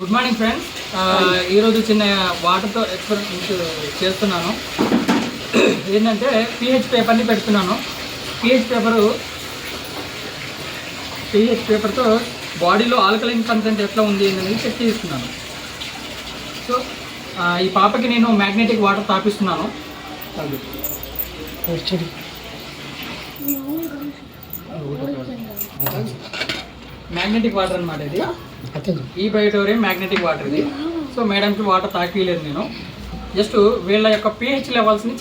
Good morning friends. ఈరోజు చిన్న వాటర్తో ఎక్స్పెరిమెంట్ చేస్తున్నాను. ఏంటంటే pH పేపర్ని పెడుతున్నాను. pH పేపర్తో బాడీలో ఆల్కలైన్ కంటెంట్ ఎట్లా ఉంది అనేది చెక్ చేస్తున్నాను. సో ఈ పాపకి నేను మ్యాగ్నెటిక్ వాటర్ తాపిస్తున్నాను. మ్యాగ్నెటిక్ వాటర్ అనమాట ఇది. ఈ బయోటోరియం మ్యాగ్నెటిక్ వాటర్ ఇది. సో మేడంకి వాటర్ తాకిలేదు నేను. జస్ట్ వీళ్ళ యొక్క pH లెవెల్స్ని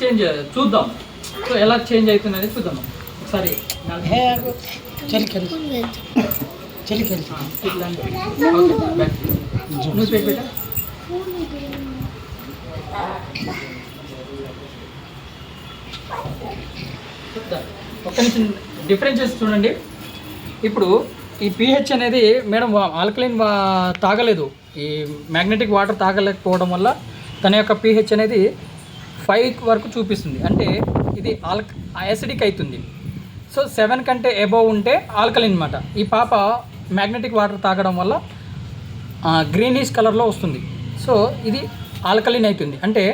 చూద్దాం. సో ఎలా చేంజ్ అవుతుందని చూద్దాం ఒకసారి. న్యూస్ పేపర్ ఒక్క నిమిషం డిఫరెన్సెస్ చూడండి. ఇప్పుడు ఈ pH అనేది మేడం ఆల్కలైన్ తాగలేదు, ఈ మ్యాగ్నెటిక్ వాటర్ తాగలేకపోవడం వల్ల తన యొక్క pH అనేది 5 వరకు చూపిస్తుంది. అంటే ఇది యాసిడిక్ అవుతుంది. సో 7 కంటే అబోవ్ ఉంటే ఆల్కలైన్ అన్నమాట. ఈ పాప మ్యాగ్నెటిక్ వాటర్ తాగడం వల్ల గ్రీనిష్ కలర్లో వస్తుంది. సో ఇది ఆల్కలైన్ అవుతుంది. అంటే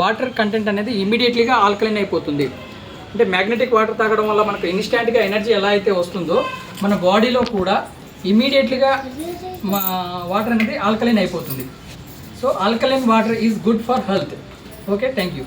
వాటర్ కంటెంట్ అనేది ఇమీడియట్లీగా ఆల్కలైన్ అయిపోతుంది. అంటే మ్యాగ్నెటిక్ వాటర్ తాగడం వల్ల మనకు ఇన్స్టాంట్గా ఎనర్జీ ఎలా అయితే వస్తుందో మన బాడీలో కూడా ఇమీడియట్లీగా వాటర్ అనేది ఆల్కలైన్ అయిపోతుంది. So alkaline water is good for health. Okay, thank you.